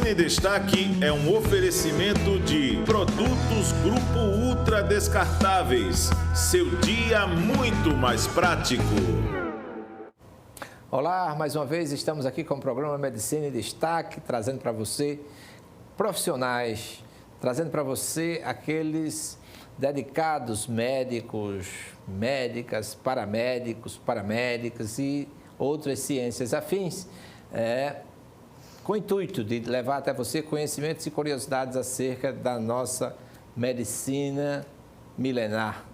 Medicina em Destaque é um oferecimento de Produtos Grupo Ultra Descartáveis. Seu dia muito mais prático. Olá, mais uma vez estamos aqui com o programa Medicina em Destaque, trazendo para você profissionais, trazendo para você aqueles dedicados médicos, médicas, paramédicas e outras ciências afins, com o intuito de levar até você conhecimentos e curiosidades acerca da nossa medicina milenar.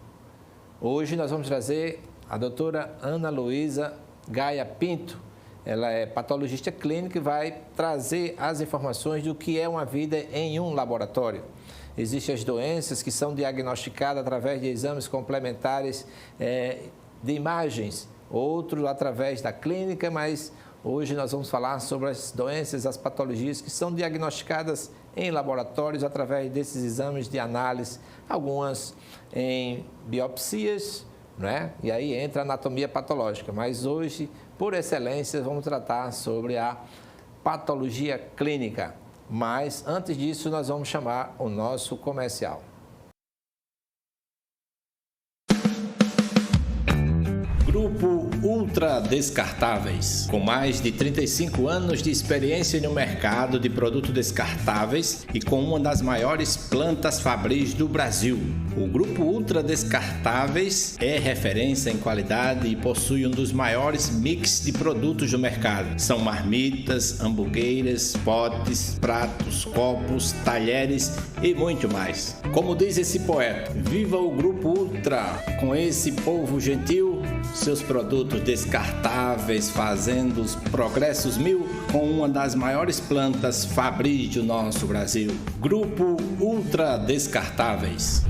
Hoje nós vamos trazer a doutora Ana Luísa Gaia Pinto. Ela é patologista clínica e vai trazer as informações do que é uma vida em um laboratório. Existem as doenças que são diagnosticadas através de exames complementares de imagens, outros através da clínica, mas hoje nós vamos falar sobre as doenças, as patologias que são diagnosticadas em laboratórios através desses exames de análise, algumas em biopsias, né? E aí entra a anatomia patológica, mas hoje, por excelência, vamos tratar sobre a patologia clínica. Mas antes disso, nós vamos chamar o nosso comercial. Grupo Ultra Descartáveis, com mais de 35 anos de experiência no mercado de produtos descartáveis e com uma das maiores plantas fabris do Brasil. O Grupo Ultra Descartáveis é referência em qualidade e possui um dos maiores mix de produtos do mercado. São marmitas, hamburgueiras, potes, pratos, copos, talheres e muito mais. Como diz esse poeta, viva o Grupo Ultra, com esse povo gentil, seus produtos descartáveis fazendo os progressos mil com uma das maiores plantas fabris do nosso Brasil. Grupo Ultra Descartáveis.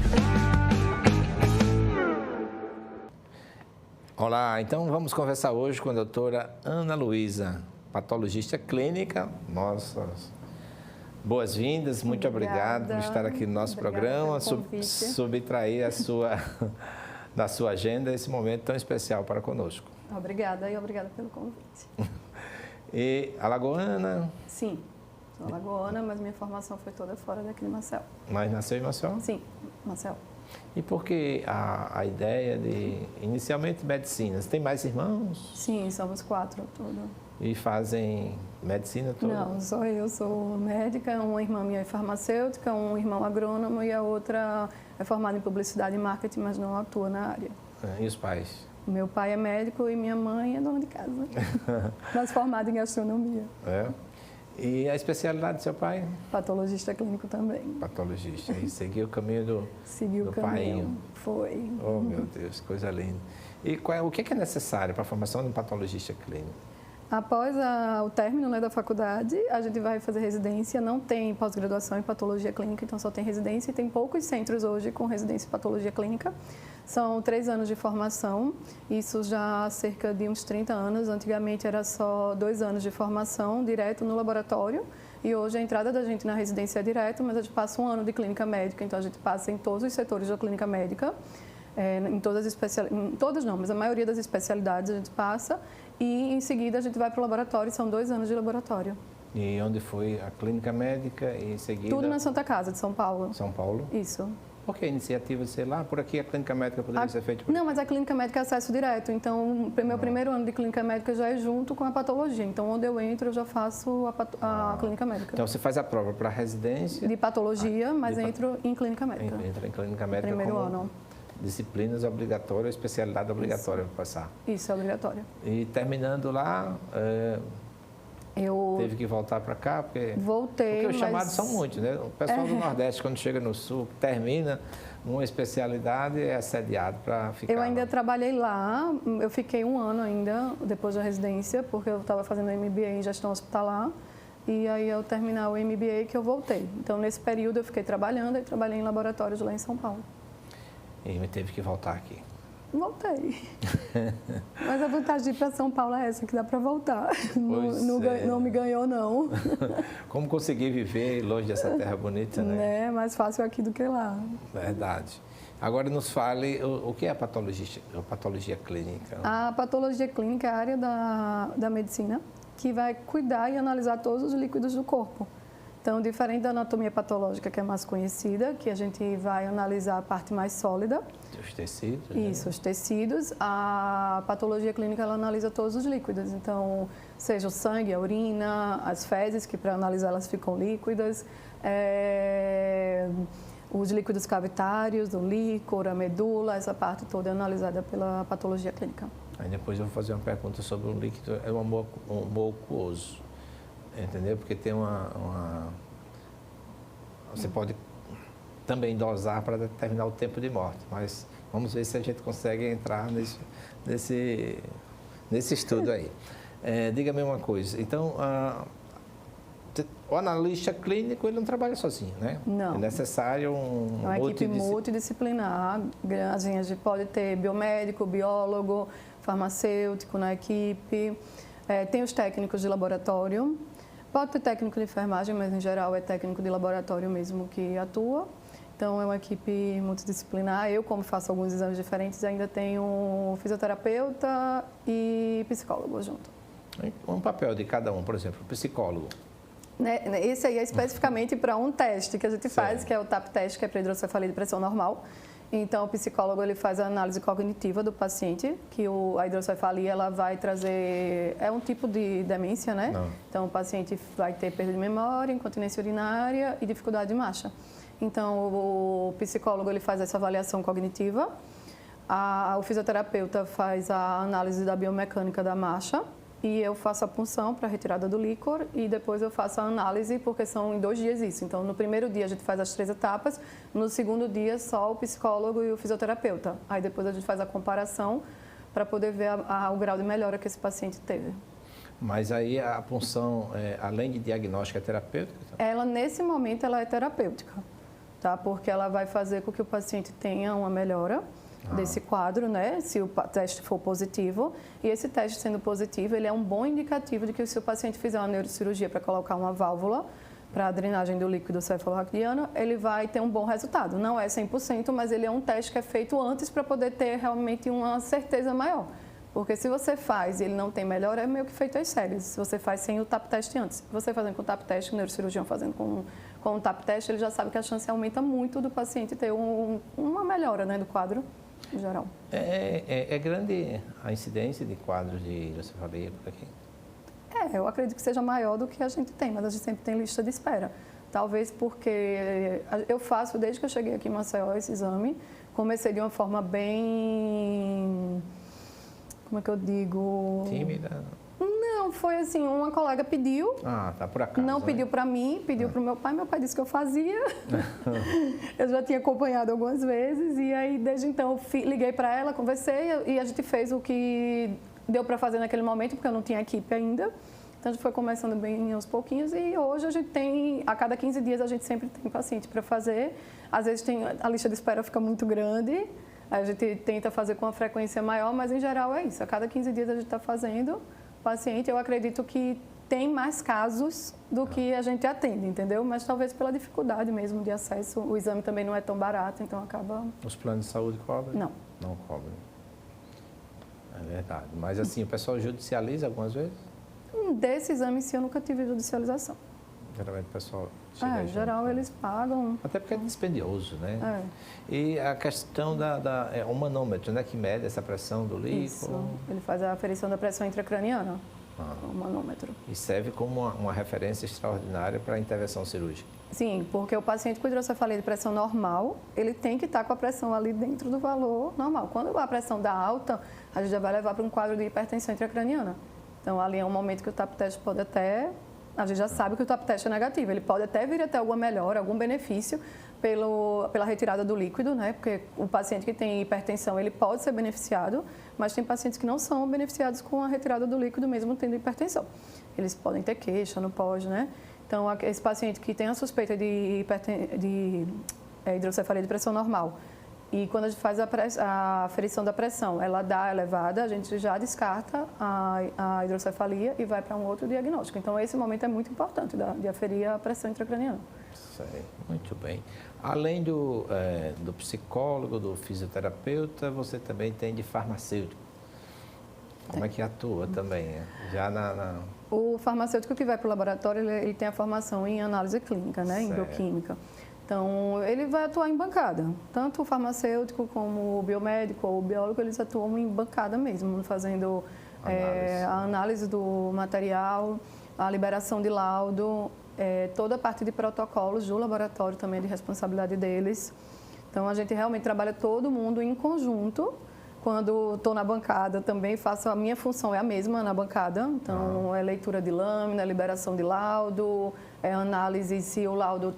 Olá, então vamos conversar hoje com a doutora Ana Luísa, patologista clínica. Nossas boas-vindas, muito obrigado por estar aqui no nosso programa, subtrair da sua agenda esse momento tão especial para conosco. Obrigada e obrigada pelo convite. E alagoana? Sim, sou alagoana, mas minha formação foi toda fora daqui de Maceió. Mas nasceu em Maceió? Sim, Maceió. E por que a ideia de, inicialmente, medicina? Você tem mais irmãos? Sim, somos 4 tudo. E fazem medicina toda? Não, só eu sou médica, uma irmã minha é farmacêutica, um irmão agrônomo e a outra é formada em publicidade e marketing, mas não atua na área. E os pais? Meu pai é médico e minha mãe é dona de casa, mas formada em gastronomia. E a especialidade do seu pai? Patologista clínico também. Patologista. E seguiu o caminho do Seguiu o caminho. Foi. Oh, meu Deus, coisa linda. E o que é necessário para a formação de um patologista clínico? Após o término da faculdade, a gente vai fazer residência. Não tem pós-graduação em patologia clínica, então só tem residência. E tem poucos centros hoje com residência em patologia clínica. São 3 anos de formação, isso já há cerca de uns 30 anos. Antigamente era só 2 anos de formação direto no laboratório. E hoje a entrada da gente na residência é direto, mas a gente passa 1 ano de clínica médica. Então a gente passa em todos os setores da clínica médica. Em todas as especialidades, todas não, mas a maioria das especialidades a gente passa e em seguida a gente vai para o laboratório, são 2 anos de laboratório. E onde foi a clínica médica e em seguida? Tudo na Santa Casa de São Paulo. São Paulo? Isso. Por que a iniciativa de ser lá? Por aqui a clínica médica poderia ser feita por aqui? Não, mas a clínica médica é acesso direto, então meu primeiro ano de clínica médica já é junto com a patologia, então onde eu entro eu já faço a clínica médica. Então você faz a prova para a residência? De patologia, mas entro em clínica médica. Entra em clínica médica primeiro como ano. Disciplinas obrigatórias, especialidade obrigatória para passar. Isso, é obrigatório. E terminando lá, eu teve que voltar para cá? Voltei, porque os chamados são muitos, né? O pessoal do Nordeste, quando chega no Sul, termina uma especialidade, é assediado para ficar. Eu ainda trabalhei lá, eu fiquei 1 ano ainda, depois da residência, porque eu estava fazendo MBA em gestão hospitalar. E aí, ao terminar o MBA, que eu voltei. Então, nesse período, eu fiquei trabalhando e trabalhei em laboratórios lá em São Paulo. E me teve que voltar aqui. Voltei. Mas a vantagem de ir para São Paulo é essa, que dá para voltar. Não me ganhou, não. Como conseguir viver longe dessa terra bonita, né? É mais fácil aqui do que lá. Verdade. Agora nos fale o que é a patologia clínica. A patologia clínica é a área da medicina que vai cuidar e analisar todos os líquidos do corpo. Então, diferente da anatomia patológica, que é mais conhecida, que a gente vai analisar a parte mais sólida. Os tecidos. Isso, né? os tecidos. A patologia clínica, ela analisa todos os líquidos. Então, seja o sangue, a urina, as fezes, que para analisar elas ficam líquidas, os líquidos cavitários, o líquor, a medula, essa parte toda é analisada pela patologia clínica. Aí depois eu vou fazer uma pergunta sobre um líquido, é um mucoso, entendeu? Porque tem você pode também dosar para determinar o tempo de morte, mas vamos ver se a gente consegue entrar nesse estudo aí. Diga-me uma coisa, então, o analista clínico, ele não trabalha sozinho, né? Não. É necessário uma equipe multidisciplinar. A gente pode ter biomédico, biólogo, farmacêutico na equipe, tem os técnicos de laboratório, pode ter técnico de enfermagem, mas em geral é técnico de laboratório mesmo que atua. Então é uma equipe multidisciplinar. Eu, como faço alguns exames diferentes, ainda tenho fisioterapeuta e psicólogo junto. Um papel de cada um, por exemplo, psicólogo. Esse aí é especificamente para um teste que a gente faz, que é o TAP teste, que é para hidrocefalia de pressão normal. Então, o psicólogo ele faz a análise cognitiva do paciente, que a hidrocefalia ela vai trazer... É um tipo de demência, né? Não. Então, o paciente vai ter perda de memória, incontinência urinária e dificuldade de marcha. Então, o psicólogo ele faz essa avaliação cognitiva, o fisioterapeuta faz a análise da biomecânica da marcha, e eu faço a punção para a retirada do líquor e depois eu faço a análise, porque são em 2 dias isso. Então, no primeiro dia a gente faz as 3 etapas, no segundo dia só o psicólogo e o fisioterapeuta. Aí depois a gente faz a comparação para poder ver o grau de melhora que esse paciente teve. Mas aí a punção, além de diagnóstica, é terapêutica? Ela, nesse momento, ela é terapêutica, tá? Porque ela vai fazer com que o paciente tenha uma melhora desse quadro, né? Se o teste for positivo. E esse teste sendo positivo, ele é um bom indicativo de que se o paciente fizer uma neurocirurgia para colocar uma válvula para a drenagem do líquido cefalorraquidiano, ele vai ter um bom resultado. Não é 100%, mas ele é um teste que é feito antes para poder ter realmente uma certeza maior. Porque se você faz e ele não tem melhora, é meio que feito às cegas. Se você faz sem o TAP teste antes. Você fazendo com o TAP teste, o neurocirurgião fazendo com o TAP teste, ele já sabe que a chance aumenta muito do paciente ter uma melhora, né, do quadro em geral. É grande a incidência de quadros de hidrocefalia por aqui? Eu acredito que seja maior do que a gente tem, mas a gente sempre tem lista de espera. Talvez porque eu faço, desde que eu cheguei aqui em Maceió, esse exame, comecei de uma forma bem... Como é que eu digo? Tímida? Não, foi assim, uma colega pediu. Tá por acaso. Não pediu para mim, pediu para o meu pai disse que eu fazia. Eu já tinha acompanhado algumas vezes e aí desde então liguei para ela, conversei e a gente fez o que deu para fazer naquele momento, porque eu não tinha equipe ainda. Então a gente foi começando bem aos pouquinhos e hoje a gente tem, a cada 15 dias a gente sempre tem paciente para fazer. Às vezes a lista de espera fica muito grande. A gente tenta fazer com uma frequência maior, mas em geral é isso. A cada 15 dias a gente está fazendo paciente. Eu acredito que tem mais casos do que a gente atende, entendeu? Mas talvez pela dificuldade mesmo de acesso. O exame também não é tão barato, então acaba... Os planos de saúde cobrem? Não. Não cobrem. É verdade. Mas assim, o pessoal judicializa algumas vezes? Desse exame em si eu nunca tive judicialização. Geralmente o pessoal... Em geral eles pagam. Até porque é dispendioso, né? É. E a questão o manômetro, né? Que mede essa pressão do líquido. Isso. Ele faz a aferição da pressão intracraniana, o manômetro. E serve como uma referência extraordinária para a intervenção cirúrgica. Sim, porque o paciente com hidrocefalia de pressão normal, ele tem que estar com a pressão ali dentro do valor normal. Quando a pressão dá alta, a gente já vai levar para um quadro de hipertensão intracraniana. Então, ali é um momento que o TAP teste pode até... A gente já sabe que o TAP teste é negativo. Ele pode até vir até alguma melhora, algum benefício pela retirada do líquido, né? Porque o paciente que tem hipertensão, ele pode ser beneficiado, mas tem pacientes que não são beneficiados com a retirada do líquido mesmo tendo hipertensão. Eles podem ter queixa no pós, né? Então, esse paciente que tem a suspeita de hidrocefalia de pressão normal, e quando a gente faz a aferição da pressão, ela dá elevada, a gente já descarta a hidrocefalia e vai para um outro diagnóstico. Então, esse momento é muito importante de aferir a pressão intracraniana. Sei, muito bem. Além do psicólogo, do fisioterapeuta, você também tem de farmacêutico. Como é que atua também? Já O farmacêutico que vai para o laboratório, ele tem a formação em análise clínica, né, em bioquímica. Então, ele vai atuar em bancada. Tanto o farmacêutico como o biomédico ou o biólogo, eles atuam em bancada mesmo, fazendo a análise do material, a liberação de laudo, toda a parte de protocolos do laboratório também é de responsabilidade deles. Então, a gente realmente trabalha todo mundo em conjunto. Quando estou na bancada, também faço a minha função, é a mesma na bancada. Então, é leitura de lâmina, liberação de laudo, análise se o laudo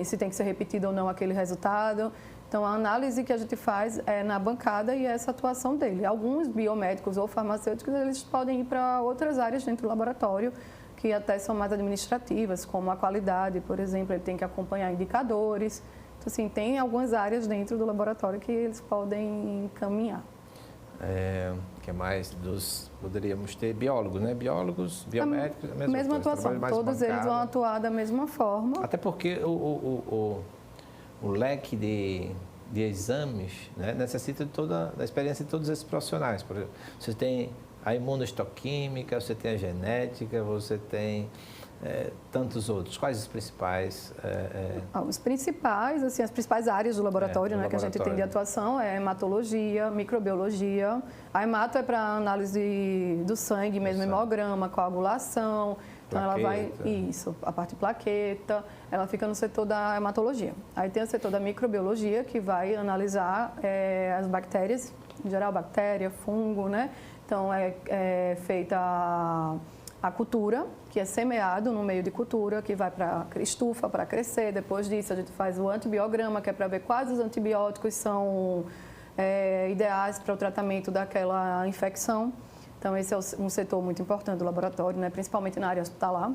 se tem que ser repetido ou não aquele resultado. Então, a análise que a gente faz é na bancada e essa atuação dele. Alguns biomédicos ou farmacêuticos, eles podem ir para outras áreas dentro do laboratório, que até são mais administrativas, como a qualidade, por exemplo, ele tem que acompanhar indicadores. Então, assim, tem algumas áreas dentro do laboratório que eles podem caminhar. Que mais poderíamos ter biólogos, né? Biólogos, biomédicos, a mesma atuação. Todos eles vão atuar da mesma forma. Até porque o leque de exames, né, necessita da experiência de todos esses profissionais. Por exemplo, você tem a imunohistoquímica, você tem a genética, você tem tantos outros. Quais os principais? Os principais, assim, as principais áreas do laboratório, que a gente tem de atuação é hematologia, microbiologia. A hemato é para análise do sangue, mesmo hemograma, coagulação. Então, ela vai, a parte de plaqueta, ela fica no setor da hematologia. Aí tem o setor da microbiologia, que vai analisar as bactérias, em geral, bactéria, fungo, né? Então, é feita a cultura, que é semeado no meio de cultura, que vai para estufa para crescer. Depois disso, a gente faz o antibiograma, que é para ver quais os antibióticos são ideais para o tratamento daquela infecção. Então, esse é um setor muito importante do laboratório, né? Principalmente na área hospitalar.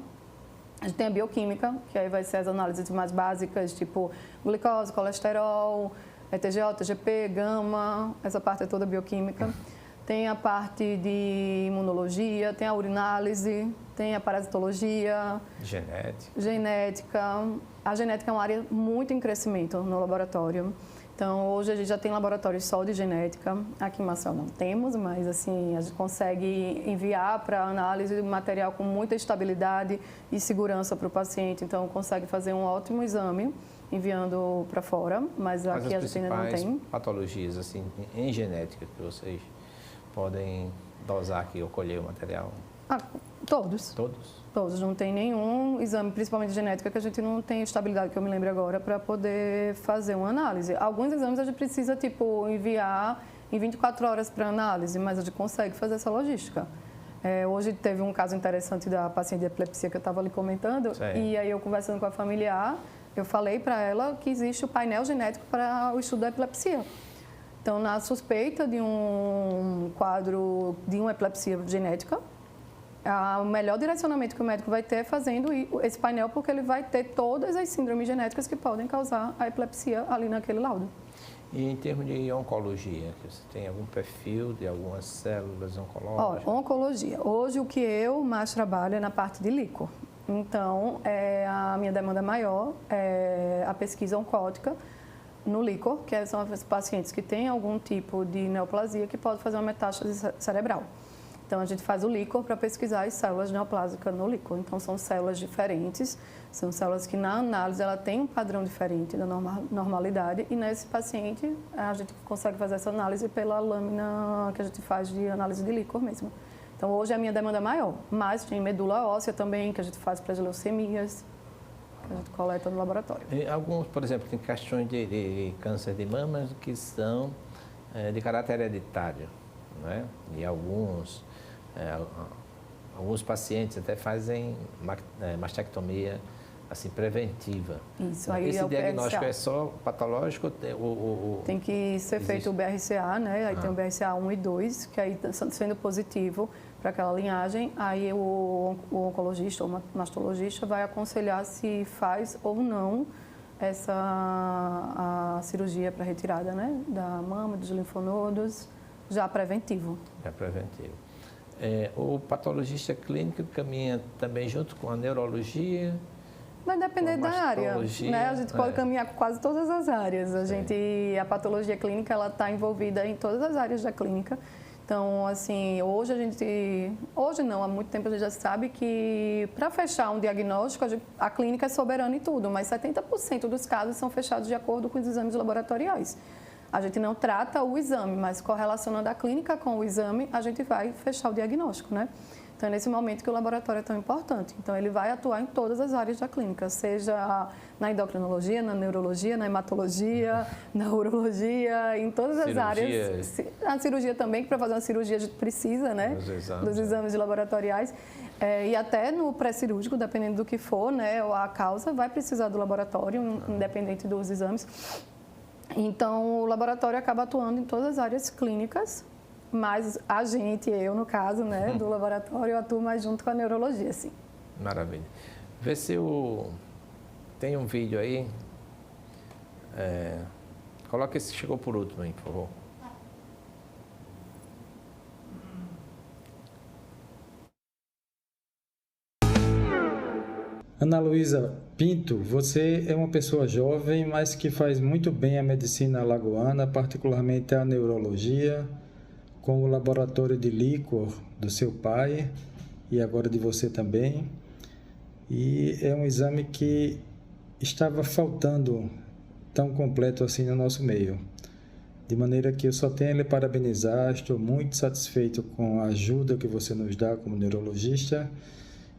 A gente tem a bioquímica, que aí vai ser as análises mais básicas, tipo glicose, colesterol, TGO, TGP, gama, essa parte é toda bioquímica. Tem a parte de imunologia, tem a urinálise, tem a parasitologia. Genética. A genética é uma área muito em crescimento no laboratório. Então, hoje a gente já tem laboratórios só de genética. Aqui em Maceió não temos, mas assim, a gente consegue enviar para análise de material com muita estabilidade e segurança para o paciente. Então, consegue fazer um ótimo exame enviando para fora, mas aqui a gente ainda não tem. Patologias assim, em genética que vocês podem dosar aqui ou colher o material? Todos. Todos. Não tem nenhum exame, principalmente de genética, que a gente não tem estabilidade, que eu me lembro agora, para poder fazer uma análise. Alguns exames a gente precisa, enviar em 24 horas para análise, mas a gente consegue fazer essa logística. Hoje teve um caso interessante da paciente de epilepsia que eu estava ali comentando, e aí eu conversando com a familiar, eu falei para ela que existe o painel genético para o estudo da epilepsia. Então, na suspeita de um quadro de uma epilepsia genética, o melhor direcionamento que o médico vai ter é fazendo esse painel, porque ele vai ter todas as síndromes genéticas que podem causar a epilepsia ali naquele laudo. E em termos de oncologia, você tem algum perfil de algumas células oncológicas? Oncologia. Hoje, o que eu mais trabalho é na parte de líquor. Então, a minha demanda maior é a pesquisa oncótica no líquor, que são os pacientes que têm algum tipo de neoplasia que pode fazer uma metástase cerebral. Então, a gente faz o líquor para pesquisar as células neoplásicas no líquor. Então, são células diferentes, são células que na análise ela tem um padrão diferente da normalidade e nesse paciente a gente consegue fazer essa análise pela lâmina que a gente faz de análise de líquor mesmo. Então, hoje a minha demanda é maior, mas tem medula óssea também, que a gente faz para as leucemias, que a gente coleta no laboratório. E alguns, por exemplo, tem questões de câncer de mama que são de caráter hereditário, né? E alguns pacientes até fazem mastectomia assim, preventiva. Isso, aí esse diagnóstico é só patológico? Tem que ser feito o BRCA, né? Aí tem o BRCA 1 e 2, que aí sendo positivo para aquela linhagem, aí o oncologista ou mastologista vai aconselhar se faz ou não a cirurgia para retirada, né? Da mama, dos linfonodos, já preventivo. Já preventivo. O patologista clínico caminha também junto com a neurologia? Vai depender da área, né? A gente pode caminhar com quase todas as áreas. A patologia clínica ela está envolvida em todas as áreas da clínica. Então, Então, assim, hoje não, há muito tempo a gente já sabe que para fechar um diagnóstico, a clínica é soberana em tudo, mas 70% dos casos são fechados de acordo com os exames laboratoriais. A gente não trata o exame, mas correlacionando a clínica com o exame, a gente vai fechar o diagnóstico, né? Então, é nesse momento que o laboratório é tão importante. Então, ele vai atuar em todas as áreas da clínica, seja na endocrinologia, na neurologia, na hematologia, na urologia, em todas as áreas. A cirurgia também, que para fazer uma cirurgia a gente precisa, né? Dos exames laboratoriais. E até no pré-cirúrgico, dependendo do que for, né? A causa vai precisar do laboratório, independente dos exames. Então, o laboratório acaba atuando em todas as áreas clínicas, mas a gente, eu no caso, né, do laboratório, eu atuo mais junto com a neurologia, sim. Maravilha. Vê se tem um vídeo aí. Coloca esse que chegou por último aí, por favor. Ana Luísa Pinto, você é uma pessoa jovem, mas que faz muito bem a medicina alagoana, particularmente a neurologia, com o laboratório de líquor do seu pai e agora de você também. E é um exame que estava faltando tão completo assim no nosso meio. De maneira que eu só tenho a lhe parabenizar, estou muito satisfeito com a ajuda que você nos dá como neurologista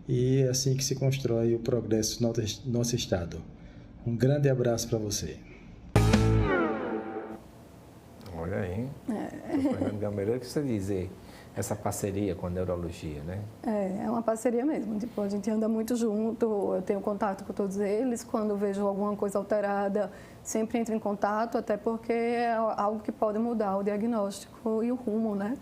e é assim que se constrói o progresso do nosso estado. Um grande abraço para você. Olha aí, Fernando Gameleiro, o que você dizer essa parceria com a neurologia, né? É uma parceria mesmo, tipo, a gente anda muito junto, eu tenho contato com todos eles, quando vejo alguma coisa alterada, sempre entro em contato, até porque é algo que pode mudar o diagnóstico e o rumo, né?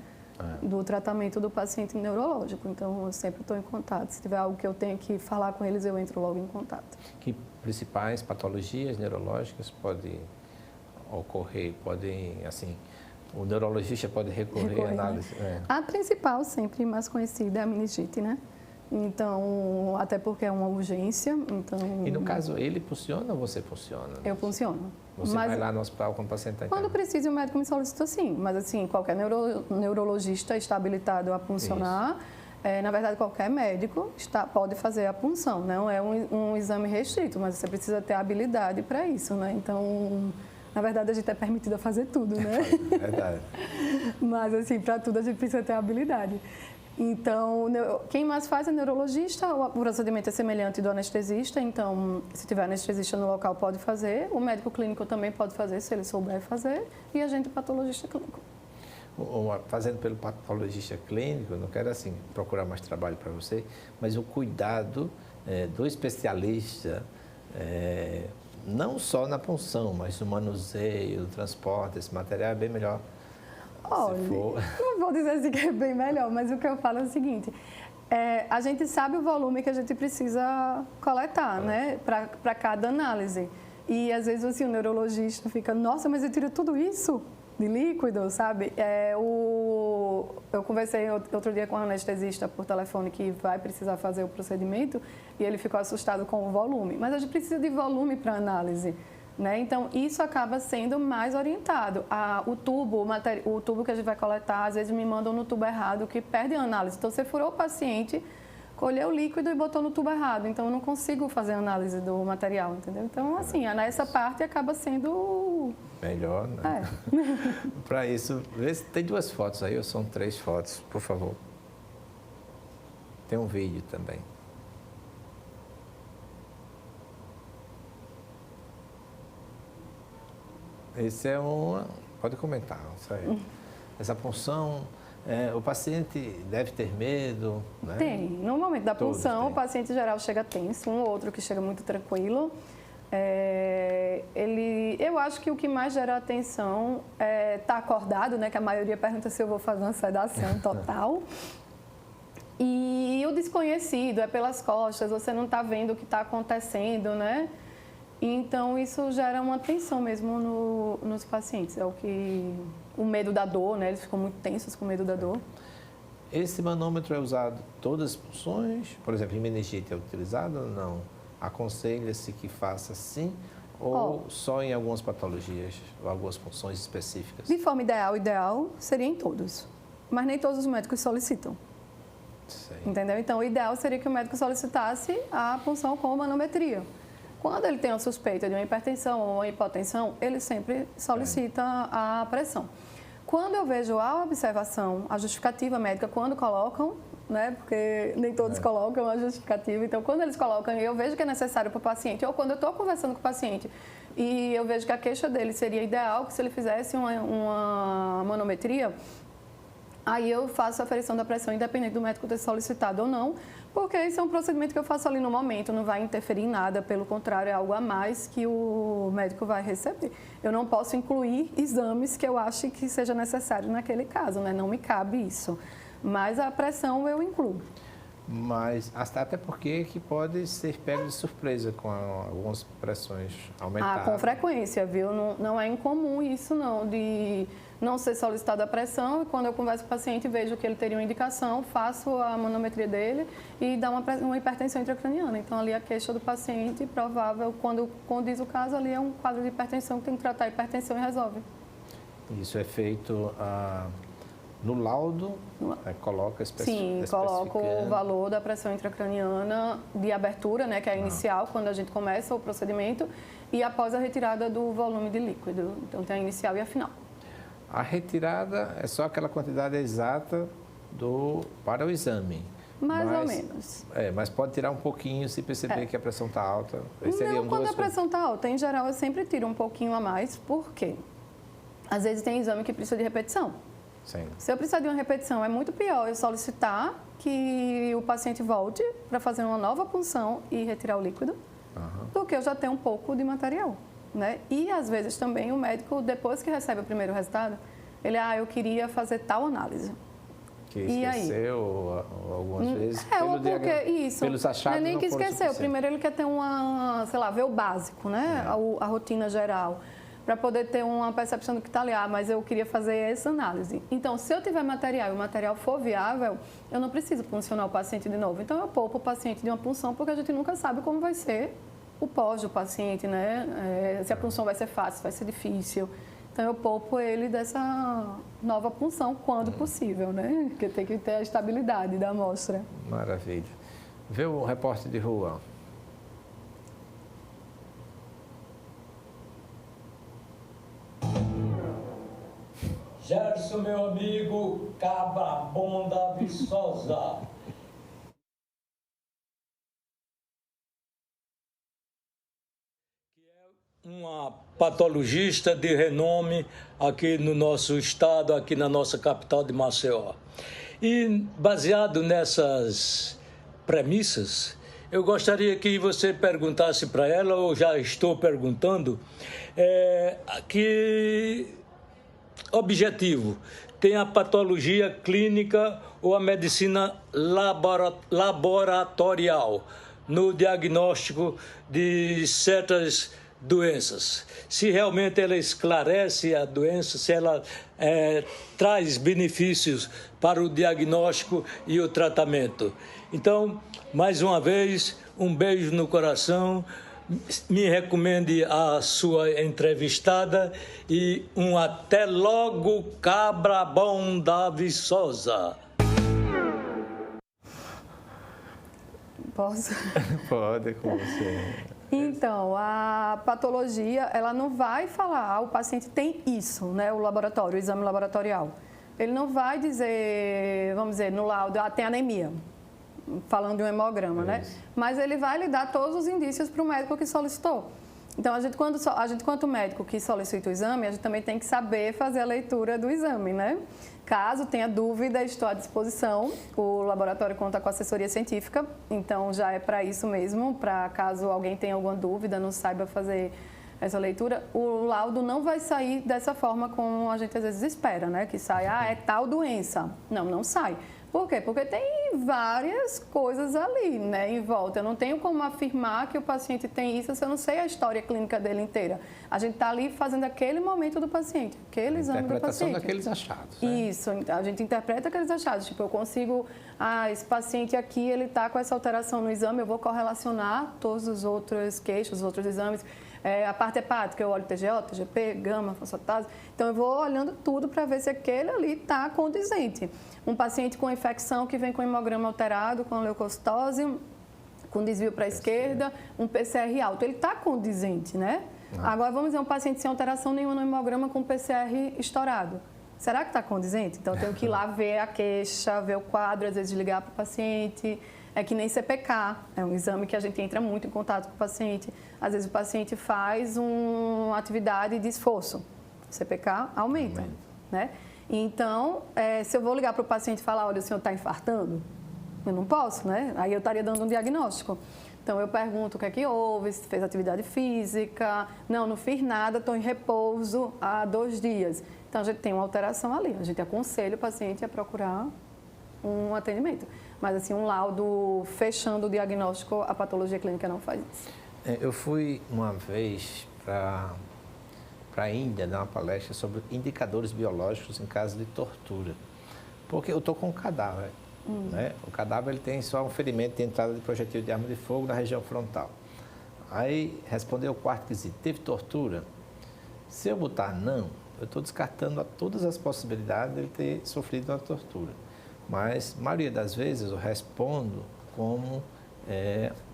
Do tratamento do paciente neurológico, então eu sempre estou em contato, se tiver algo que eu tenho que falar com eles, eu entro logo em contato. Que principais patologias neurológicas podem ocorrer, assim, o neurologista pode recorrer à análise? Né? A principal, sempre mais conhecida, é a meningite, né? Então, até porque é uma urgência, então... E no caso, ele funciona ou você funciona? Eu funciono. Você vai lá no hospital quando o paciente está em casa? Quando precisa, o médico me solicita sim, mas assim, qualquer neurologista está habilitado a puncionar. Na verdade, qualquer médico pode fazer a punção, não é um exame restrito, mas você precisa ter habilidade para isso, né? Então... Na verdade, a gente é permitido a fazer tudo, né? Verdade. Mas, assim, para tudo a gente precisa ter habilidade. Então, quem mais faz é neurologista, o procedimento é semelhante do anestesista, então, se tiver anestesista no local, pode fazer. O médico clínico também pode fazer, se ele souber fazer. E a gente, patologista clínico. Fazendo pelo patologista clínico, não quero, assim, procurar mais trabalho para você, mas o cuidado do especialista... não só na punção, mas no manuseio, no transporte, esse material é bem melhor. Olha, não vou dizer assim que é bem melhor, mas o que eu falo é o seguinte, a gente sabe o volume que a gente precisa coletar, né, para cada análise. E às vezes assim, o neurologista fica, nossa, mas eu tiro tudo isso de líquido, sabe? Eu conversei outro dia com um anestesista por telefone que vai precisar fazer o procedimento e ele ficou assustado com o volume. Mas a gente precisa de volume para análise, né? Então, isso acaba sendo mais orientado. O tubo que a gente vai coletar, às vezes me mandam no tubo errado, que perde a análise. Então, você furou o paciente, colheu o líquido e botou no tubo errado. Então, eu não consigo fazer a análise do material, entendeu? Então, assim, nessa parte acaba sendo... melhor, né? Para isso, tem 2 fotos aí, ou são 3 fotos, por favor. Tem um vídeo também. Esse é pode comentar, isso aí. Essa punção, o paciente deve ter medo, né? Tem. No momento da punção, o paciente em geral chega tenso, um ou outro que chega muito tranquilo. Eu acho que o que mais gera atenção é estar acordado, né? Que a maioria pergunta se eu vou fazer uma sedação total. E o desconhecido é pelas costas, você não está vendo o que está acontecendo, né? Então, isso gera uma tensão mesmo nos pacientes. O medo da dor, né? Eles ficam muito tensos com medo da dor. Esse manômetro é usado em todas as punções? Por exemplo, em meningite é utilizado ou não? Aconselha-se que faça sim ou só em algumas patologias ou algumas funções específicas? De forma ideal seria em todos. mas nem todos os médicos solicitam. Sei. Entendeu? Então, o ideal seria que o médico solicitasse a punção com manometria. Quando ele tem uma suspeita de uma hipertensão ou uma hipotensão, ele sempre solicita a pressão. Quando eu vejo a observação, a justificativa médica, quando colocam, né, porque nem todos colocam a justificativa, então quando eles colocam e eu vejo que é necessário para o paciente, ou quando eu estou conversando com o paciente e eu vejo que a queixa dele seria ideal, que se ele fizesse uma manometria, aí eu faço a aferição da pressão, independente do médico ter solicitado ou não, porque esse é um procedimento que eu faço ali no momento, não vai interferir em nada, pelo contrário, é algo a mais que o médico vai receber. Eu não posso incluir exames que eu ache que seja necessário naquele caso, né? Não me cabe isso. Mas a pressão eu incluo. Mas até porque que pode ser pego de surpresa com algumas pressões aumentadas. Com frequência, viu? Não é incomum isso, não, de não ser solicitada a pressão. E quando eu converso com o paciente, vejo que ele teria uma indicação, faço a manometria dele e dá uma hipertensão intracraniana. Então, ali a queixa do paciente, provável, quando condiz o caso, ali é um quadro de hipertensão que tem que tratar a hipertensão e resolve. Isso é feito no laudo, coloca Sim, coloca o valor da pressão intracraniana de abertura, né, que é a inicial, quando a gente começa o procedimento, e após a retirada do volume de líquido. Então, tem a inicial e a final. A retirada é só aquela quantidade exata para o exame. Mais ou menos. Mas pode tirar um pouquinho se perceber que a pressão está alta. Não, quando a pressão está alta, em geral, eu sempre tiro um pouquinho a mais, porque às vezes tem exame que precisa de repetição. Sim. Se eu precisar de uma repetição, é muito pior eu solicitar que o paciente volte para fazer uma nova punção e retirar o líquido, do que eu já tenho um pouco de material, né? E, às vezes, também o médico, depois que recebe o primeiro resultado, ele, eu queria fazer tal análise. Que esqueceu algumas vezes. Pelos achados. Não é nem que esqueceu. Primeiro ele quer ter ver o básico, né? A rotina geral, para poder ter uma percepção do que está ali. Mas eu queria fazer essa análise. Então, se eu tiver material e o material for viável, eu não preciso puncionar o paciente de novo. Então, eu poupo o paciente de uma punção, porque a gente nunca sabe como vai ser o pós do paciente, né? Se a punção vai ser fácil, vai ser difícil. Então, eu poupo ele dessa nova punção quando possível, né? Porque tem que ter a estabilidade da amostra. Maravilha. Vê o repórter de rua. Gerson, meu amigo, cabra bom da Viçosa. Uma patologista de renome aqui no nosso estado, aqui na nossa capital de Maceió. E baseado nessas premissas, eu gostaria que você perguntasse para ela, ou já estou perguntando, que objetivo tem a patologia clínica ou a medicina laboratorial no diagnóstico de certas doenças. Se realmente ela esclarece a doença, se ela traz benefícios para o diagnóstico e o tratamento. Então, mais uma vez, um beijo no coração. Me recomende a sua entrevistada e um até logo, cabra bom da Viçosa. Posso? Pode, com você. Então, a patologia, ela não vai falar, o paciente tem isso, né? O laboratório, o exame laboratorial. Ele não vai dizer, vamos dizer, no laudo, tem anemia, falando de um hemograma, né? Mas ele vai lhe dar todos os indícios para o médico que solicitou. Então, a gente, quanto médico que solicita o exame, a gente também tem que saber fazer a leitura do exame, né? Caso tenha dúvida, estou à disposição. O laboratório conta com assessoria científica, então já é para isso mesmo, para caso alguém tenha alguma dúvida, não saiba fazer essa leitura. O laudo não vai sair dessa forma como a gente às vezes espera, né? Que sai, é tal doença. Não sai. Por quê? Porque tem tem várias coisas ali, né, em volta. Eu não tenho como afirmar que o paciente tem isso se eu não sei a história clínica dele inteira. A gente está ali fazendo aquele momento do paciente, aquele exame do paciente. Interpretação daqueles achados. Né? Isso, a gente interpreta aqueles achados. Tipo, eu consigo, esse paciente aqui, ele está com essa alteração no exame, eu vou correlacionar todos os outros queixos, os outros exames. A parte hepática, eu olho TGO, TGP, gama, fosfatase. Então, eu vou olhando tudo para ver se aquele ali está condizente. Um paciente com infecção que vem com hemograma alterado, com leucocitose, com desvio para a esquerda, um PCR alto, ele está condizente, né? Agora, vamos dizer, um paciente sem alteração nenhuma no hemograma com PCR estourado. Será que está condizente? Então, eu tenho que ir lá ver a queixa, ver o quadro, às vezes ligar para o paciente. É que nem CPK, é um exame que a gente entra muito em contato com o paciente. Às vezes o paciente faz uma atividade de esforço, o CPK aumenta, né? Então, se eu vou ligar para o paciente e falar, olha, o senhor está infartando? Eu não posso, né? Aí eu estaria dando um diagnóstico. Então, eu pergunto o que é que houve, se fez atividade física. Não fiz nada, estou em repouso há 2 dias. Então, a gente tem uma alteração ali. A gente aconselha o paciente a procurar um atendimento. Mas, assim, um laudo fechando o diagnóstico, a patologia clínica não faz isso. Eu fui uma vez para a Índia dar uma palestra sobre indicadores biológicos em caso de tortura. Porque eu estou com um cadáver. Né? O cadáver ele tem só um ferimento de entrada de projetil de arma de fogo na região frontal. Aí respondeu o 4º quesito: teve tortura? Se eu botar não, eu estou descartando todas as possibilidades de ele ter sofrido uma tortura. Mas, a maioria das vezes, eu respondo como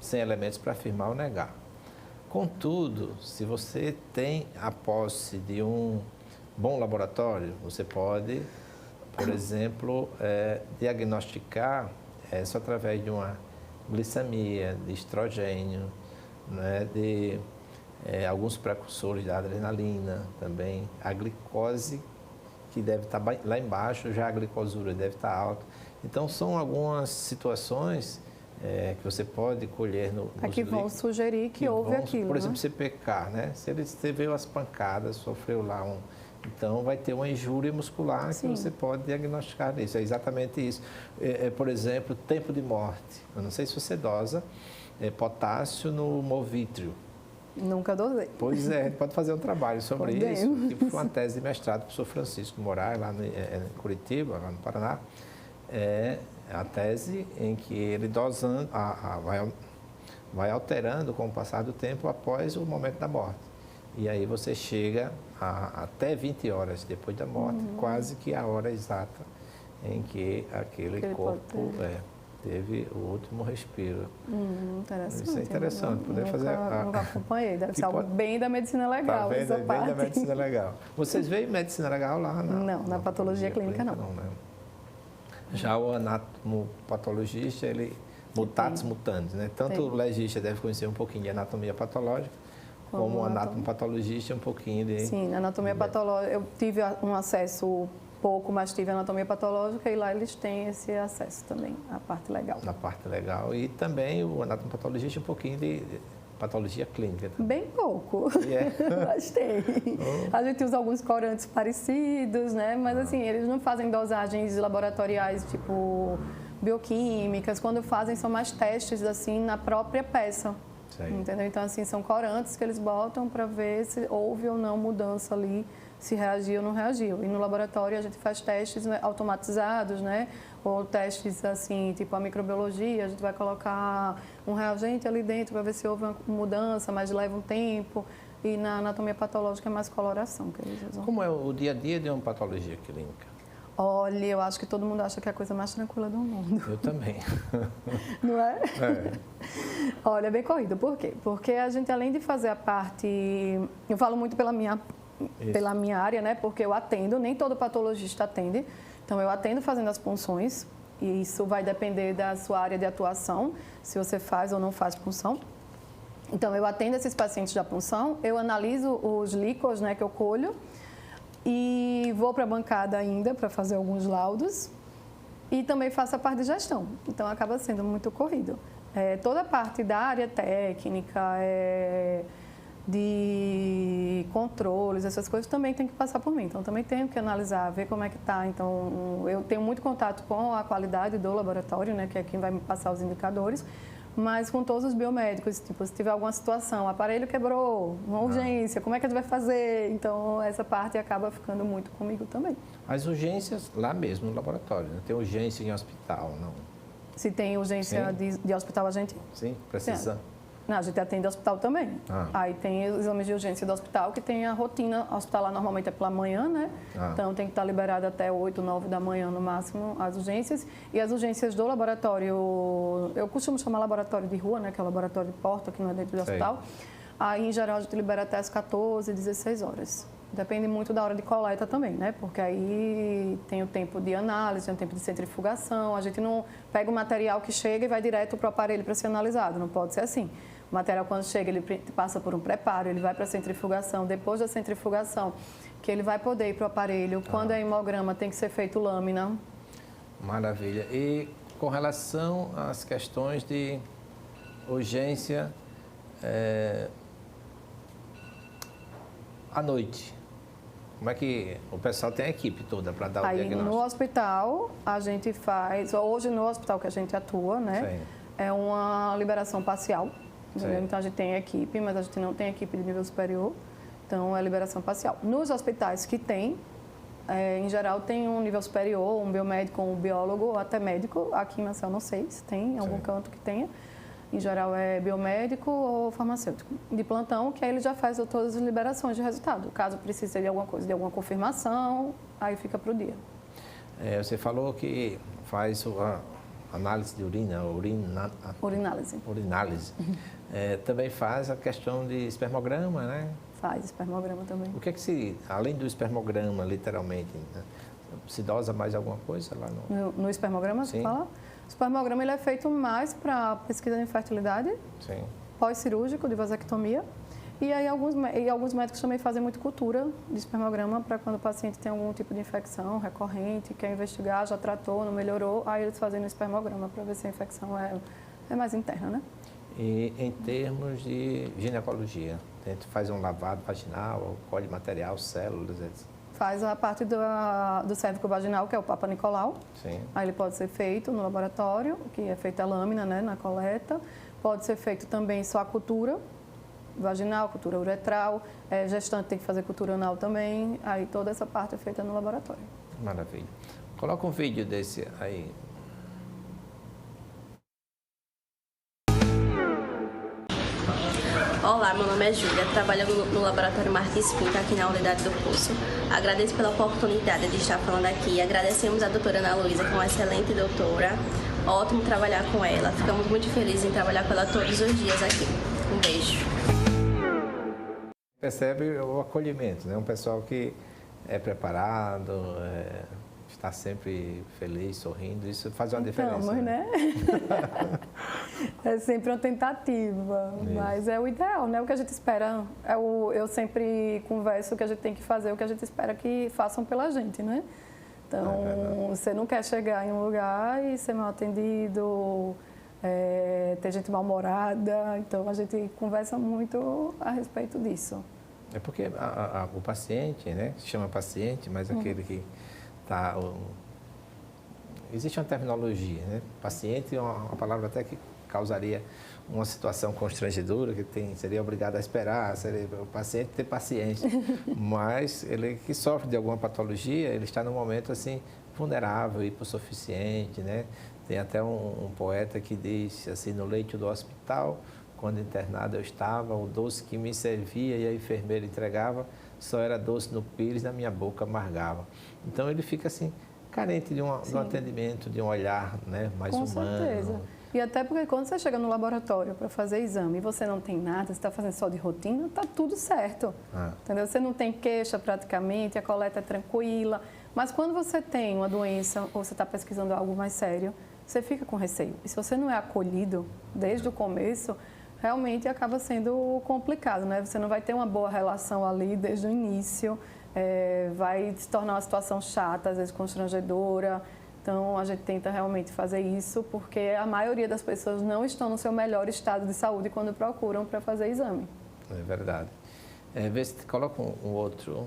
sem elementos para afirmar ou negar. Contudo, se você tem a posse de um bom laboratório, você pode, por exemplo, diagnosticar só através de uma glicemia, de estrogênio, né, de alguns precursores da adrenalina também, a glicose, que deve estar lá embaixo, já a glicosura deve estar alta. Então, são algumas situações que você pode colher nos que vão sugerir que houve aquilo. Por exemplo, CPK, né? Se ele teve as pancadas, sofreu lá então, vai ter uma injúria muscular que você pode diagnosticar isso. É exatamente isso. Por exemplo, tempo de morte. Eu não sei se você dosa potássio no Movitrio. Nunca dosei. Pois é, a gente pode fazer um trabalho sobre isso. Tipo, foi uma tese de mestrado do professor Francisco Moraes, lá em Curitiba, lá no Paraná. É a tese em que ele dosando, vai alterando com o passar do tempo após o momento da morte. E aí você chega até 20 horas depois da morte, quase que a hora exata em que aquele corpo teve o último respiro. Interessante. Isso é interessante, poder fazer... Nunca acompanhei, deve ser algo bem da medicina legal, essa parte. Bem da medicina legal. Vocês veem medicina legal lá? Não, na patologia clínica não. Né? Já o anatomopatologista, ele... Mutatis mutandis, né? Tanto o legista deve conhecer um pouquinho de anatomia patológica, como o anatomopatologista um pouquinho de... Sim, na anatomia patológica, eu tive um acesso pouco, mas tive anatomia patológica e lá eles têm esse acesso também, a parte legal. Na parte legal. E também o anatomopatologista um pouquinho de patologia clínica. Bem pouco, mas tem. A gente usa alguns corantes parecidos, né? Mas assim, eles não fazem dosagens laboratoriais, tipo bioquímicas. Quando fazem, são mais testes, assim, na própria peça. Entendeu? Então, assim, são corantes que eles botam para ver se houve ou não mudança ali, se reagiu ou não reagiu. E no laboratório a gente faz testes automatizados, né? Ou testes, assim, tipo a microbiologia, a gente vai colocar um reagente ali dentro para ver se houve uma mudança, mas leva um tempo. E na anatomia patológica é mais coloração que eles usam. Como é o dia a dia de uma patologia clínica? Olha, eu acho que todo mundo acha que é a coisa mais tranquila do mundo. Eu também. Não é? Olha, é bem corrido. Por quê? Porque a gente, além de fazer a parte... Eu falo muito pela minha área, né? Porque eu atendo, nem todo patologista atende. Então, eu atendo fazendo as punções. E isso vai depender da sua área de atuação, se você faz ou não faz punção. Então, eu atendo esses pacientes da punção, eu analiso os líquors, né, que eu colho. E vou para a bancada ainda para fazer alguns laudos e também faço a parte de gestão. Então, acaba sendo muito corrido. Toda a parte da área técnica, de controles, essas coisas também tem que passar por mim. Então, também tenho que analisar, ver como é que está. Então, eu tenho muito contato com a qualidade do laboratório, né, que é quem vai me passar os indicadores, mas com todos os biomédicos, tipo, se tiver alguma situação, o aparelho quebrou, uma urgência, como é que a gente vai fazer? Então, essa parte acaba ficando muito comigo também. As urgências lá mesmo no laboratório, não tem urgência em hospital, não? Se tem urgência de hospital, a gente... Sim, precisa. Não, a gente atende hospital também. Ah. Aí tem os exames de urgência do hospital, que tem a rotina hospitalar, normalmente é pela manhã, né? Ah. Então tem que estar liberado até 8, 9 da manhã no máximo as urgências. E as urgências do laboratório, eu costumo chamar laboratório de rua, né? Que é o laboratório de porta, que não é dentro do hospital. Aí, em geral, a gente libera até as 14, 16 horas. Depende muito da hora de coleta também, né? Porque aí tem o tempo de análise, tem o tempo de centrifugação. A gente não pega o material que chega e vai direto para o aparelho para ser analisado. Não pode ser assim. O material, quando chega, ele passa por um preparo, ele vai para a centrifugação. Depois da centrifugação, que ele vai poder ir para o aparelho. Quando é hemograma, tem que ser feito lâmina. Maravilha. E com relação às questões de urgência à noite, como é que o pessoal tem a equipe toda para dar o diagnóstico? No hospital, a gente faz... Hoje, no hospital que a gente atua, né? Sim. É uma liberação parcial. Então, a gente tem equipe, mas a gente não tem equipe de nível superior. Então, é liberação parcial. Nos hospitais que tem, em geral, tem um nível superior, um biomédico, um biólogo, ou até médico. Aqui em Maceió, não sei se tem, em algum canto que tenha. Em geral, é biomédico ou farmacêutico. De plantão, que aí ele já faz todas as liberações de resultado. Caso precise de alguma coisa, de alguma confirmação, aí fica para o dia. Você falou que faz a análise de urina, Urinálise. urinálise. Também faz a questão de espermograma, né? Faz espermograma também. O que é que além do espermograma, literalmente, né, se dosa mais alguma coisa lá no... No espermograma, Sim. você fala? O espermograma ele é feito mais para pesquisa de infertilidade, Sim. pós-cirúrgico, de vasectomia. E aí alguns médicos também fazem muito cultura de espermograma para quando o paciente tem algum tipo de infecção recorrente, quer investigar, já tratou, não melhorou, aí eles fazem no espermograma para ver se a infecção é mais interna, né? E em termos de ginecologia, a gente faz um lavado vaginal, colhe material, células, etc. Faz a parte do cérvico vaginal, que é o Papa Nicolau. Sim. Aí ele pode ser feito no laboratório, que é feita a lâmina, né, na coleta. Pode ser feito também só a cultura vaginal, cultura uretral. Gestante tem que fazer cultura anal também. Aí toda essa parte é feita no laboratório. Maravilha. Coloca um vídeo desse aí. Olá, meu nome é Júlia, trabalho no Laboratório Martins Pinto, aqui na Unidade do Poço. Agradeço pela oportunidade de estar falando aqui. Agradecemos a doutora Ana Luísa, que é uma excelente doutora. Ótimo trabalhar com ela. Ficamos muito felizes em trabalhar com ela todos os dias aqui. Um beijo. Percebe o acolhimento, né? Um pessoal que é preparado, está sempre feliz, sorrindo, isso faz uma diferença. Estamos, né? É sempre uma tentativa, mas é o ideal, né? O que a gente espera, eu sempre converso que a gente tem que fazer, o que a gente espera que façam pela gente, né? Então, você não quer chegar em um lugar e ser mal atendido, ter gente mal-humorada, então a gente conversa muito a respeito disso. É porque o paciente, né? Se chama paciente, mas aquele que está... Existe uma terminologia, né? Paciente é uma palavra até que causaria uma situação constrangedora, que seria obrigado a esperar, seria o paciente ter paciência. Mas ele que sofre de alguma patologia, ele está num momento assim vulnerável, hipossuficiente, né? Tem até um poeta que diz assim: no leito do hospital, quando internado eu estava, o doce que me servia e a enfermeira entregava, só era doce no pires, na minha boca amargava. Então ele fica assim, carente de um atendimento, de um olhar, né, mais humano. Com certeza. E até porque quando você chega no laboratório para fazer exame e você não tem nada, você está fazendo só de rotina, está tudo certo. Entendeu? Você não tem queixa praticamente, a coleta é tranquila. Mas quando você tem uma doença ou você está pesquisando algo mais sério, você fica com receio. E se você não é acolhido desde o começo, realmente acaba sendo complicado, né? Você não vai ter uma boa relação ali desde o início, vai se tornar uma situação chata, às vezes constrangedora. Então, a gente tenta realmente fazer isso, porque a maioria das pessoas não estão no seu melhor estado de saúde quando procuram para fazer exame. É verdade. Vê se coloca um outro.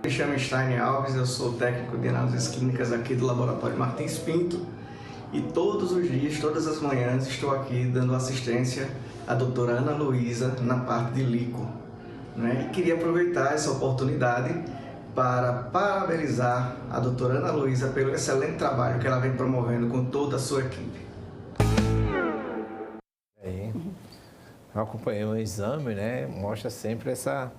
Me chamo Stein Alves, eu sou técnico de análises clínicas aqui do Laboratório Martins Pinto e todos os dias, todas as manhãs, estou aqui dando assistência à doutora Ana Luísa na parte de líquor. Né? E queria aproveitar essa oportunidade para parabenizar a doutora Ana Luísa pelo excelente trabalho que ela vem promovendo com toda a sua equipe. Eu acompanhei um exame, né? Mostra sempre essa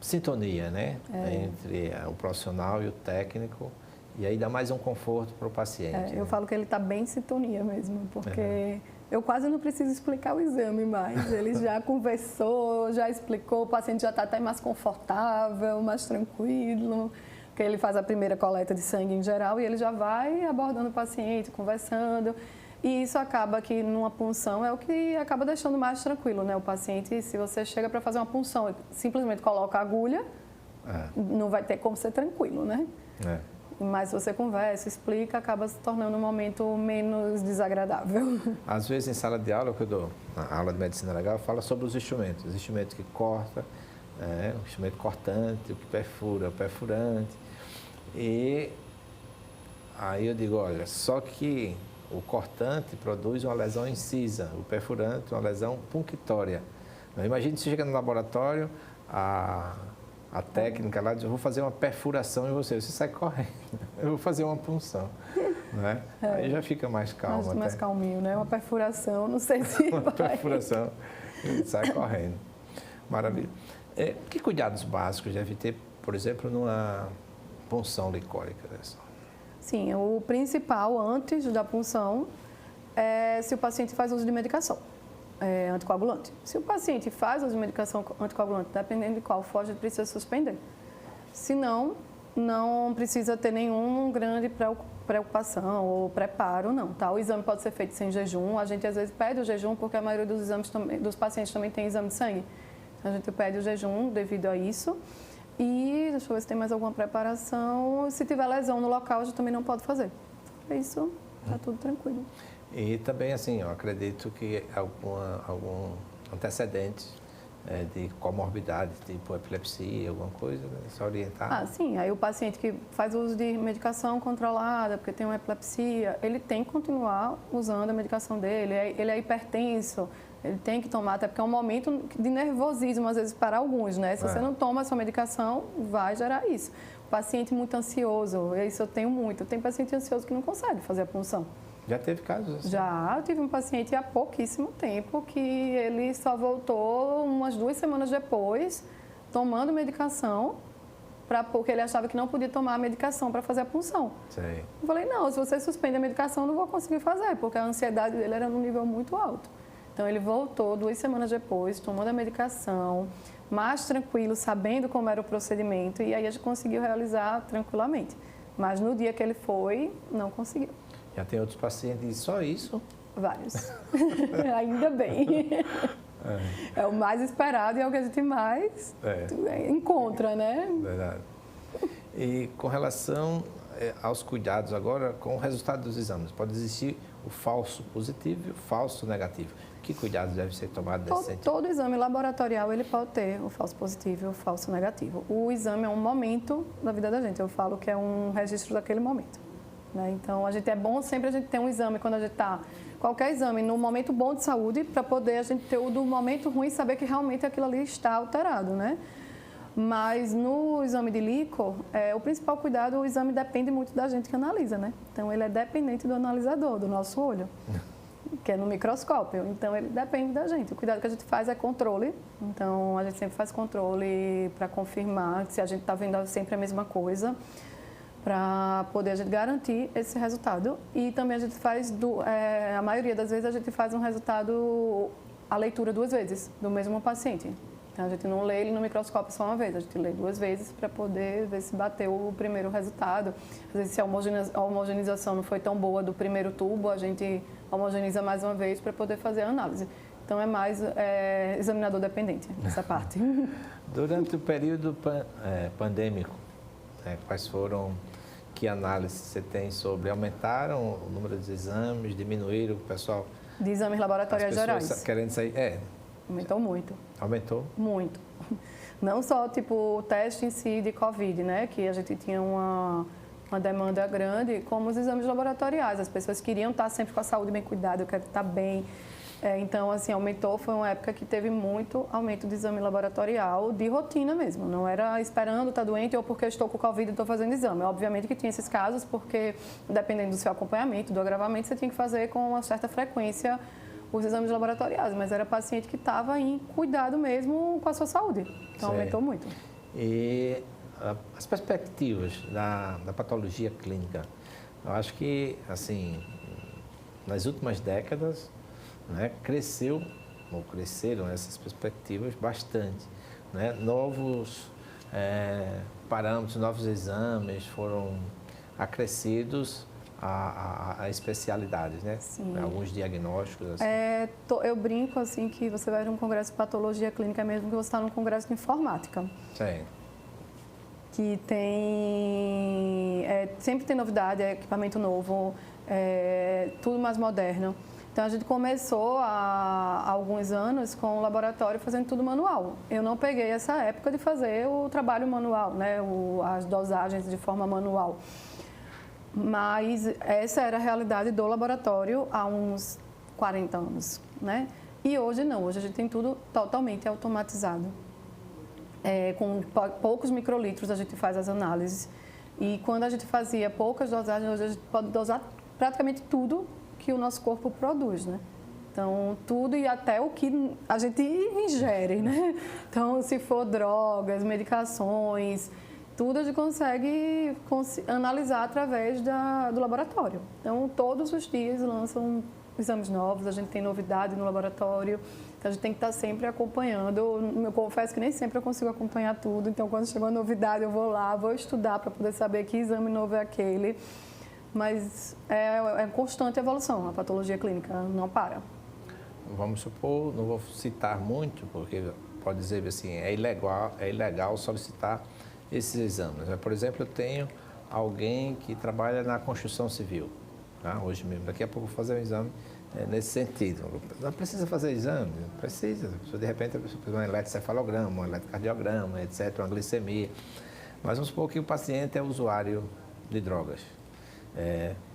sintonia, né? Entre o profissional e o técnico, e aí dá mais um conforto para o paciente. Eu falo que ele está bem em sintonia mesmo, porque eu quase não preciso explicar o exame mais. Ele já conversou, já explicou, o paciente já está até mais confortável, mais tranquilo, porque ele faz a primeira coleta de sangue em geral e ele já vai abordando o paciente, conversando. E isso acaba que numa punção é o que acaba deixando mais tranquilo, né? O paciente, se você chega para fazer uma punção e simplesmente coloca a agulha, não vai ter como ser tranquilo, né? Mas se você conversa, explica, acaba se tornando um momento menos desagradável. Às vezes em sala de aula, que eu dou, na aula de medicina legal, fala sobre os instrumentos que corta, o instrumento cortante, o que perfura, o perfurante. E aí eu digo, olha, só que o cortante produz uma lesão incisa, o perfurante uma lesão punctória. Imagine se chega no laboratório, a técnica lá diz, eu vou fazer uma perfuração em você sai correndo, eu vou fazer uma punção. Né? Aí já fica mais calmo. Mais calminho, né? Uma perfuração, não sei se vai. Perfuração, sai correndo. Maravilha. Que cuidados básicos deve ter, por exemplo, numa punção licórica dessa? Sim, o principal antes da punção é se o paciente faz uso de medicação anticoagulante. Se o paciente faz uso de medicação anticoagulante, dependendo de qual for, a gente precisa suspender. Se não, não precisa ter nenhuma grande preocupação ou preparo, não. Tá? O exame pode ser feito sem jejum. A gente às vezes pede o jejum porque a maioria dos exames dos pacientes também tem exame de sangue. A gente pede o jejum devido a isso. E deixa eu ver se tem mais alguma preparação. Se tiver lesão no local, a gente também não pode fazer. É isso, está tudo tranquilo. E também, assim, eu acredito que algum antecedente de comorbidade, tipo epilepsia, alguma coisa, né? Se orientar. Sim. Aí o paciente que faz uso de medicação controlada, porque tem uma epilepsia, ele tem que continuar usando a medicação dele. Ele é hipertenso. Ele tem que tomar, até porque é um momento de nervosismo, às vezes, para alguns, né? Se você não toma a sua medicação, vai gerar isso. Paciente muito ansioso, isso eu tenho muito. Tem paciente ansioso que não consegue fazer a punção. Já teve casos assim? Já, eu tive um paciente há pouquíssimo tempo que ele só voltou umas 2 semanas depois, tomando medicação, porque ele achava que não podia tomar a medicação para fazer a punção. Sei. Eu falei, não, se você suspende a medicação, eu não vou conseguir fazer, porque a ansiedade dele era num nível muito alto. Então, ele voltou 2 semanas depois, tomando a medicação, mais tranquilo, sabendo como era o procedimento, e aí a gente conseguiu realizar tranquilamente. Mas no dia que ele foi, não conseguiu. Já tem outros pacientes, só isso? Vários. Ainda bem. É o mais esperado e é o que a gente mais encontra, né? Verdade. E com relação aos cuidados agora, com o resultado dos exames, pode existir o falso positivo e o falso negativo. Que cuidados devem ser tomados nesse sentido? Todo exame laboratorial ele pode ter o falso positivo e o falso negativo. O exame é um momento da vida da gente. Eu falo que é um registro daquele momento. Né? Então, é bom sempre a gente ter um exame quando a gente está... Qualquer exame no momento bom de saúde, para poder a gente ter o do momento ruim e saber que realmente aquilo ali está alterado, né? Mas no exame de líquor, o principal cuidado, o exame depende muito da gente que analisa, né? Então, ele é dependente do analisador, do nosso olho, que é no microscópio. Então, ele depende da gente. O cuidado que a gente faz é controle. Então, a gente sempre faz controle para confirmar se a gente está vendo sempre a mesma coisa, para poder a gente garantir esse resultado. E também a gente faz, a maioria das vezes, a gente faz um resultado, a leitura 2 vezes, do mesmo paciente. Então, a gente não lê ele no microscópio só uma vez, a gente lê 2 vezes para poder ver se bateu o primeiro resultado. Às vezes, se a homogeneização não foi tão boa do primeiro tubo, a gente homogeniza mais uma vez para poder fazer a análise. Então, é mais examinador dependente, essa parte. Durante o período pandêmico, quais foram, que análises você tem sobre, aumentaram o número de exames, diminuíram, o pessoal de exames laboratoriais gerais. Querendo sair, Aumentou muito. Aumentou? Muito. Não só, tipo, o teste em si de Covid, né? Que a gente tinha uma demanda grande, como os exames laboratoriais. As pessoas queriam estar sempre com a saúde bem cuidada, eu quero estar bem. Então, assim, aumentou. Foi uma época que teve muito aumento de exame laboratorial, de rotina mesmo. Não era esperando estar doente ou porque eu estou com Covid e estou fazendo exame. Obviamente que tinha esses casos, porque dependendo do seu acompanhamento, do agravamento, você tinha que fazer com uma certa frequência os exames laboratoriais, mas era paciente que estava em cuidado mesmo com a sua saúde. Então, aumentou muito. E as perspectivas da patologia clínica, eu acho que, assim, nas últimas décadas, né, cresceram essas perspectivas bastante. Né? Novos parâmetros, novos exames foram acrescidos a especialidades, né? Sim. Alguns diagnósticos. Assim. Eu brinco assim que você vai num congresso de patologia clínica mesmo que você está num congresso de informática. Sim. Que tem... sempre tem novidade, equipamento novo, tudo mais moderno. Então, a gente começou há alguns anos com o laboratório fazendo tudo manual. Eu não peguei essa época de fazer o trabalho manual, né? As dosagens de forma manual. Mas essa era a realidade do laboratório há uns 40 anos, né? E hoje não, hoje a gente tem tudo totalmente automatizado. Com poucos microlitros a gente faz as análises. E quando a gente fazia poucas dosagens, hoje a gente pode dosar praticamente tudo que o nosso corpo produz, né? Então, tudo e até o que a gente ingere, né? Então, se for drogas, medicações, tudo a gente consegue analisar através do laboratório. Então, todos os dias lançam exames novos, a gente tem novidade no laboratório, então a gente tem que estar sempre acompanhando. Eu confesso que nem sempre eu consigo acompanhar tudo, então quando chegou a novidade eu vou lá, vou estudar para poder saber que exame novo é aquele. Mas é constante evolução, a patologia clínica não para. Vamos supor, não vou citar muito, porque pode dizer assim, é ilegal solicitar esses exames. Por exemplo, eu tenho alguém que trabalha na construção civil, tá? Hoje mesmo, daqui a pouco vou fazer um exame nesse sentido. Não precisa fazer exame? Precisa. De repente, precisa um eletrocefalograma, um eletrocardiograma, etc., uma glicemia. Mas vamos supor que o paciente é usuário de drogas.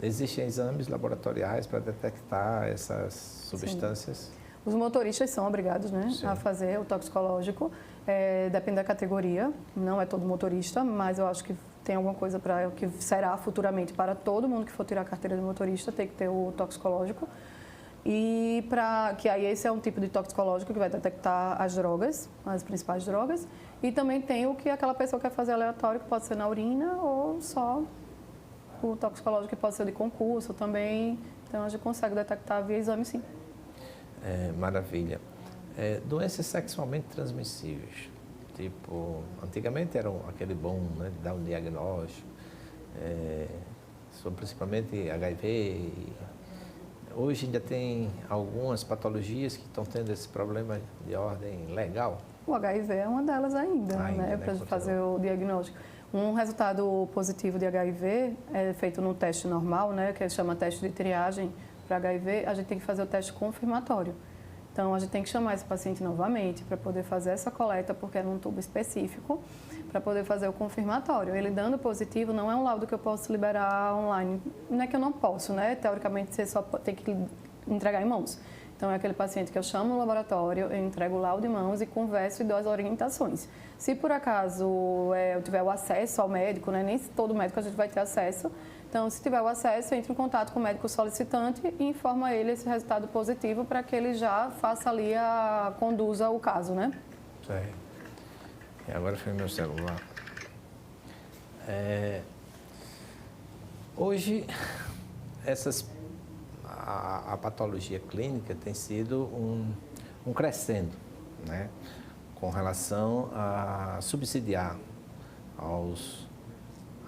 Existem exames laboratoriais para detectar essas substâncias? Sim. Os motoristas são obrigados, né, a fazer o toxicológico, depende da categoria, não é todo motorista, mas eu acho que tem alguma coisa que será futuramente para todo mundo que for tirar a carteira de motorista, tem que ter o toxicológico. E que aí esse é um tipo de toxicológico que vai detectar as drogas, as principais drogas, e também tem o que aquela pessoa quer fazer aleatório, que pode ser na urina ou só o toxicológico que pode ser de concurso também, então a gente consegue detectar via exame, sim. Maravilha. Doenças sexualmente transmissíveis, tipo, antigamente era aquele boom, né, de dar um diagnóstico, sobre principalmente HIV. Hoje ainda tem algumas patologias que estão tendo esse problema de ordem legal. O HIV é uma delas ainda né, para fazer o diagnóstico. Um resultado positivo de HIV é feito no teste normal, né, que chama teste de triagem para HIV, a gente tem que fazer o teste confirmatório. Então, a gente tem que chamar esse paciente novamente para poder fazer essa coleta, porque é num tubo específico, para poder fazer o confirmatório. Ele dando positivo não é um laudo que eu posso liberar online. Não é que eu não posso, né? Teoricamente, você só tem que entregar em mãos. Então, é aquele paciente que eu chamo no laboratório, eu entrego o laudo em mãos e converso e dou as orientações. Se por acaso eu tiver o acesso ao médico, né? Nem todo médico a gente vai ter acesso. Então, se tiver o acesso, eu entro em contato com o médico solicitante e informa ele esse resultado positivo para que ele já faça ali conduza o caso, né? Certo. E agora foi meu celular. Hoje, a patologia clínica tem sido um crescendo, né? Com relação a subsidiar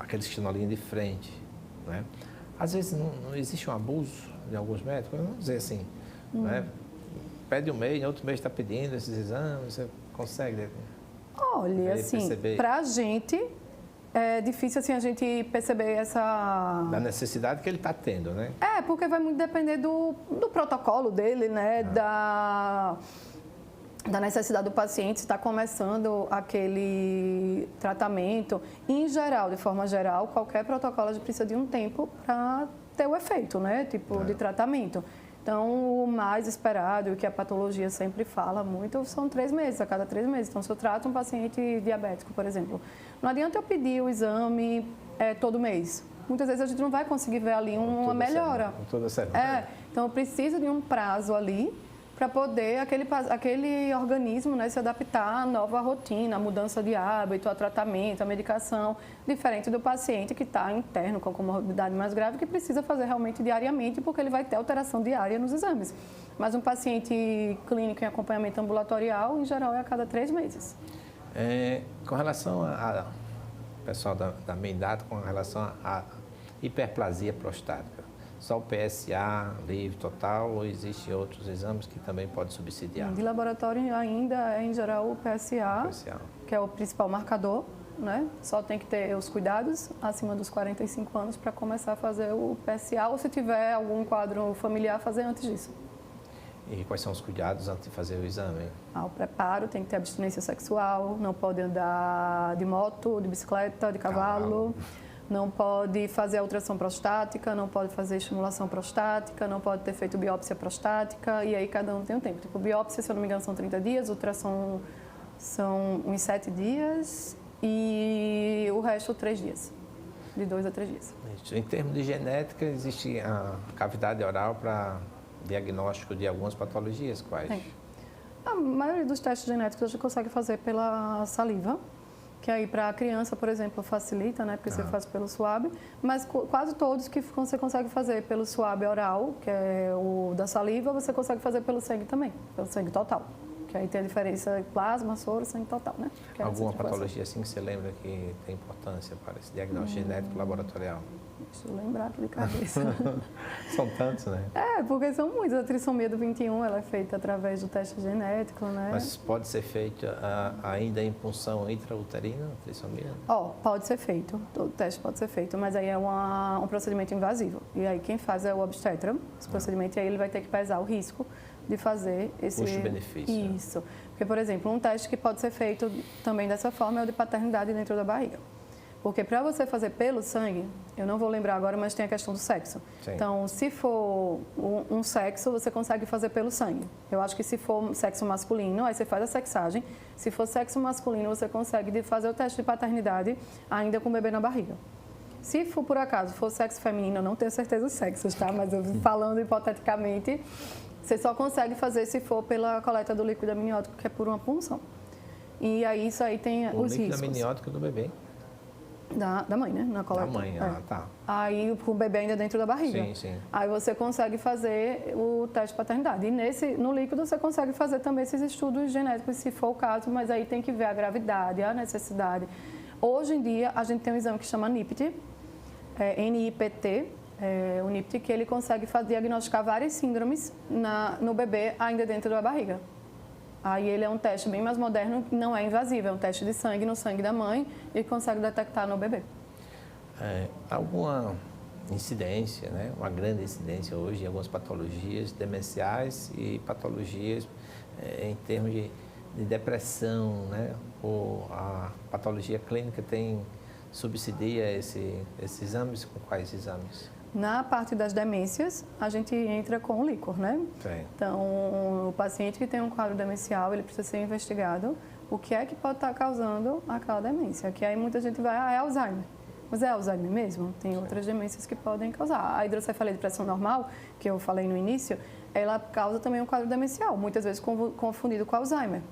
aqueles que estão na linha de frente, né? Às vezes não existe um abuso de alguns médicos, vamos dizer assim, né? Pede um mês, no outro mês está pedindo esses exames, você consegue... Olha, assim, para a gente é difícil assim, a gente perceber essa... Da necessidade que ele está tendo, né? Porque vai muito depender do protocolo dele, né? Da necessidade do paciente, se está começando aquele tratamento. Em geral, de forma geral, qualquer protocolo a gente precisa de um tempo para ter o efeito, né? Tipo, de tratamento. Então, o mais esperado, o que a patologia sempre fala muito, são 3 meses, a cada 3 meses. Então, se eu trato um paciente diabético, por exemplo, não adianta eu pedir o exame todo mês. Muitas vezes a gente não vai conseguir ver ali uma melhora. Toda semana. Então, eu preciso de um prazo ali para poder aquele organismo, né, se adaptar à nova rotina, à mudança de hábito, ao tratamento, à medicação, diferente do paciente que está interno com comorbidade mais grave, que precisa fazer realmente diariamente, porque ele vai ter alteração diária nos exames. Mas um paciente clínico em acompanhamento ambulatorial, em geral, é a cada 3 meses. Com relação ao pessoal da minha idade, com relação à hiperplasia prostática, só o PSA livre total ou existem outros exames que também podem subsidiar? De laboratório ainda é, em geral, o PSA, que é o principal marcador, né? Só tem que ter os cuidados acima dos 45 anos para começar a fazer o PSA, ou se tiver algum quadro familiar, fazer antes disso. E quais são os cuidados antes de fazer o exame? O preparo, tem que ter abstinência sexual, não pode andar de moto, de bicicleta, de cavalo. Não pode fazer a ultrassom prostática, não pode fazer estimulação prostática, não pode ter feito biópsia prostática, e aí cada um tem um tempo. Tipo, biópsia, se eu não me engano, são 30 dias, ultrassom são uns 7 dias e o resto 3 dias, de 2 a 3 dias. Em termos de genética, existe a cavidade oral para diagnóstico de algumas patologias, quais? A maioria dos testes genéticos a gente consegue fazer pela saliva, que aí para a criança, por exemplo, facilita, né, porque você faz pelo suave, mas quase todos que você consegue fazer pelo suave oral, que é o da saliva, você consegue fazer pelo sangue também, pelo sangue total. Que aí tem a diferença plasma, soro, sangue total, né? Alguma patologia assim que você lembra que tem importância para esse diagnóstico genético laboratorial? Deixa eu lembrar de cabeça. São tantos, né? Porque são muitos. A trissomia do 21 ela é feita através do teste genético, né? Mas pode ser feito ainda em punção intrauterina, trissomia? Pode ser feito. O teste pode ser feito, mas aí é um procedimento invasivo. E aí quem faz é o obstetra, esse procedimento, e aí ele vai ter que pesar o risco de fazer esse... Custo-benefício. Isso. Porque, por exemplo, um teste que pode ser feito também dessa forma é o de paternidade dentro da barriga. Porque para você fazer pelo sangue, eu não vou lembrar agora, mas tem a questão do sexo. Sim. Então, se for um sexo, você consegue fazer pelo sangue. Eu acho que se for sexo masculino, aí você faz a sexagem. Se for sexo masculino, você consegue fazer o teste de paternidade ainda com o bebê na barriga. Se for, por acaso, for sexo feminino, eu não tenho certeza dos sexos, tá? Mas eu falando hipoteticamente, você só consegue fazer se for pela coleta do líquido amniótico, que é por uma punção. E aí, isso aí tem os riscos. O líquido amniótico do bebê? Da mãe, né? Na coleta. Da mãe, tá. Aí o bebê ainda dentro da barriga. Sim, sim. Aí você consegue fazer o teste de paternidade. E no líquido você consegue fazer também esses estudos genéticos, se for o caso, mas aí tem que ver a gravidade, a necessidade. Hoje em dia, a gente tem um exame que chama NIPT, NIPT, o NIPT, que ele consegue diagnosticar várias síndromes no bebê ainda dentro da barriga. Aí ele é um teste bem mais moderno, não é invasivo, é um teste de sangue no sangue da mãe e consegue detectar no bebê. Alguma incidência, né? Uma grande incidência hoje em algumas patologias demenciais e patologias em termos de depressão, né? Ou a patologia clínica subsidia esses exames? Com quais exames? Na parte das demências, a gente entra com o líquor, né? Sim. Então, o paciente que tem um quadro demencial, ele precisa ser investigado o que é que pode estar causando aquela demência. Que aí muita gente vai, é Alzheimer. Mas é Alzheimer mesmo? Tem outras demências que podem causar. A hidrocefalia de pressão normal, que eu falei no início, ela causa também um quadro demencial, muitas vezes confundido com Alzheimer.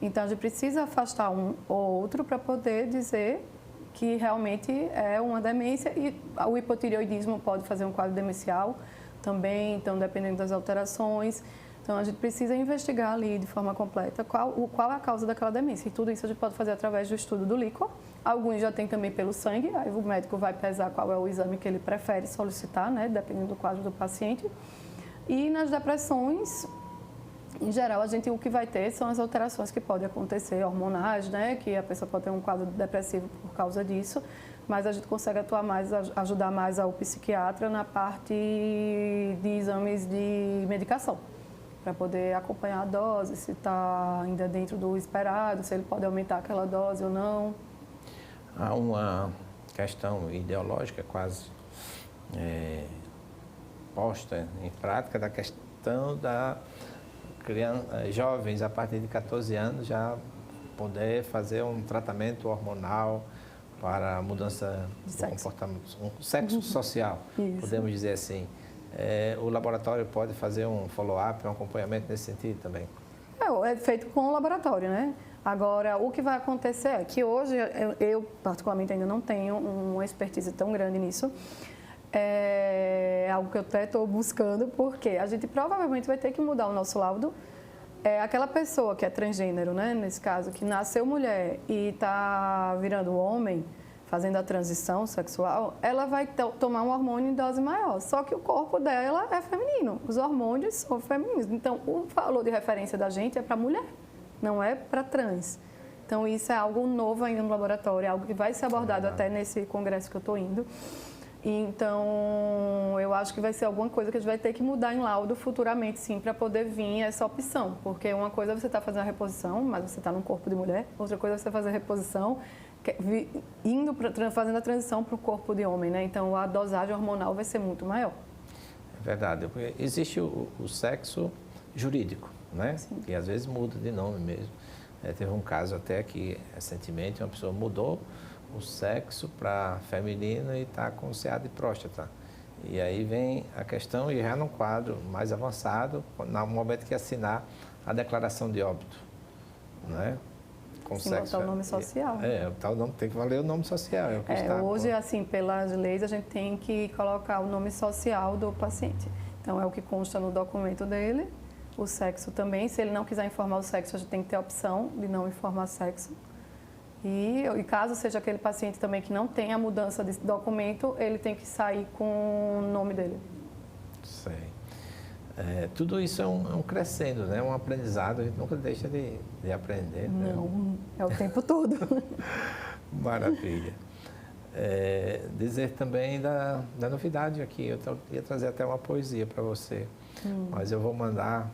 Então, a gente precisa afastar um ou outro para poder dizer que realmente é uma demência, e o hipotireoidismo pode fazer um quadro demencial também, então dependendo das alterações. Então a gente precisa investigar ali de forma completa qual é a causa daquela demência, e tudo isso a gente pode fazer através do estudo do líquor. Alguns já tem também pelo sangue, aí o médico vai pesar qual é o exame que ele prefere solicitar, né, dependendo do quadro do paciente. E nas depressões, Em geral, o que vai ter são as alterações que podem acontecer, hormonais, né? Que a pessoa pode ter um quadro depressivo por causa disso, mas a gente consegue atuar mais, ajudar mais ao psiquiatra na parte de exames de medicação, para poder acompanhar a dose, se está ainda dentro do esperado, se ele pode aumentar aquela dose ou não. Há uma questão ideológica quase posta em prática da questão da jovens a partir de 14 anos já poder fazer um tratamento hormonal para a mudança do comportamento, um sexo social, podemos dizer assim. O laboratório pode fazer um follow-up, um acompanhamento nesse sentido também? É feito com o laboratório, né? Agora, o que vai acontecer é que hoje, eu particularmente ainda não tenho uma expertise tão grande nisso. É algo que eu até estou buscando, porque a gente provavelmente vai ter que mudar o nosso laudo. Aquela pessoa que é transgênero, né, nesse caso, que nasceu mulher e está virando homem, fazendo a transição sexual, ela vai tomar um hormônio em dose maior. Só que o corpo dela é feminino, os hormônios são femininos. Então, o valor de referência da gente é para mulher, não é para trans. Então, isso é algo novo ainda no laboratório, é algo que vai ser abordado até nesse congresso que eu estou indo. Então, eu acho que vai ser alguma coisa que a gente vai ter que mudar em laudo futuramente, sim, para poder vir essa opção. Porque uma coisa é você estar fazendo a reposição, mas você está num corpo de mulher. Outra coisa é você fazer a reposição, fazendo a transição para o corpo de homem, né? Então, a dosagem hormonal vai ser muito maior. É verdade. Existe o sexo jurídico, né? Sim. E às vezes muda de nome mesmo. Teve um caso até que, recentemente, uma pessoa mudou o sexo para feminino e está com CA de próstata. E aí vem a questão, e já num quadro mais avançado, no momento que assinar a declaração de óbito, né? Com sim, sexo. botar o nome social. O tal nome tem que valer o nome social. Hoje, assim, pelas leis, a gente tem que colocar o nome social do paciente. Então, é o que consta no documento dele, o sexo também. Se ele não quiser informar o sexo, a gente tem que ter a opção de não informar sexo. E caso seja aquele paciente também que não tenha a mudança desse documento, ele tem que sair com o nome dele. Sei. Tudo isso é um crescendo, né? Um aprendizado, a gente nunca deixa de aprender. Não, né? É o tempo todo. Maravilha. Dizer também da novidade aqui, eu ia trazer até uma poesia para você, mas eu vou mandar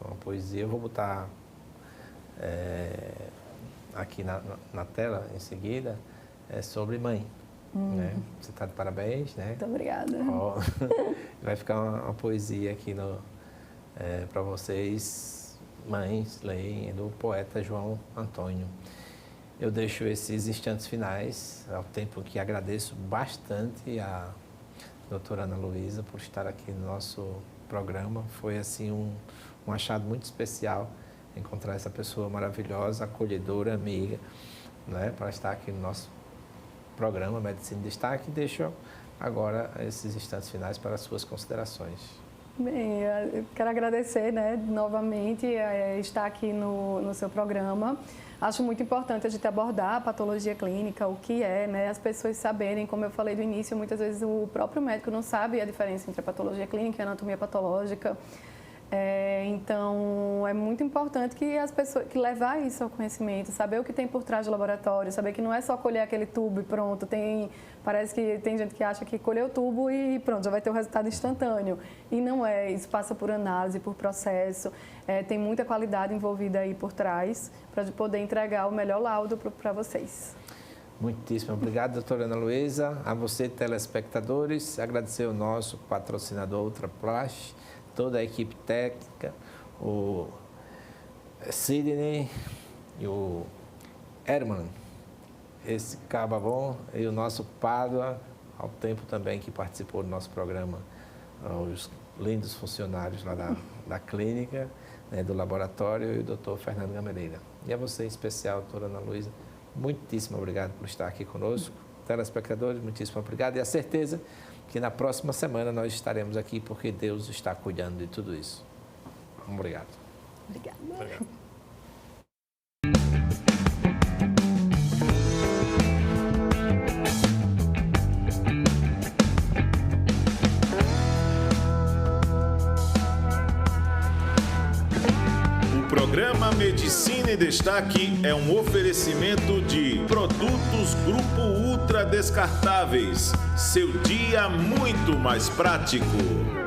uma poesia, eu vou botar aqui na tela em seguida, sobre mãe. Né? Você está de parabéns, né? Muito obrigada. Vai ficar uma poesia aqui para vocês, mães, leem, do poeta João Antônio. Eu deixo esses instantes finais, ao tempo que agradeço bastante a doutora Ana Luísa por estar aqui no nosso programa. Foi assim um achado muito especial encontrar essa pessoa maravilhosa, acolhedora, amiga, né, para estar aqui no nosso programa Medicina em Destaque. Deixo agora esses instantes finais para as suas considerações. Bem, eu quero agradecer, né, novamente estar aqui no seu programa. Acho muito importante a gente abordar a patologia clínica, o que é, né, as pessoas saberem, como eu falei do início, muitas vezes o próprio médico não sabe a diferença entre a patologia clínica e a anatomia patológica. Então, é muito importante que as pessoas que levar isso ao conhecimento, saber o que tem por trás do laboratório, saber que não é só colher aquele tubo e pronto. Parece que tem gente que acha que colheu o tubo e pronto, já vai ter o resultado instantâneo. E não é, isso passa por análise, por processo, tem muita qualidade envolvida aí por trás para poder entregar o melhor laudo para vocês. Muitíssimo obrigado, doutora Ana Luísa. A você, telespectadores, agradecer o nosso patrocinador Ultraplast, toda a equipe técnica, o Sidney e o Herman, esse Cababon e o nosso Pádua, ao tempo também que participou do nosso programa, os lindos funcionários lá da clínica, né, do laboratório, e o doutor Fernando Gameleira. E a você, em especial, doutora Ana Luísa, muitíssimo obrigado por estar aqui conosco. Telespectadores, muitíssimo obrigado. E a certeza que na próxima semana nós estaremos aqui porque Deus está cuidando de tudo isso. Obrigado. Obrigada. Obrigado. programa Medicina em Destaque é um oferecimento de Produtos Grupo Ultra Descartáveis. Seu dia muito mais prático.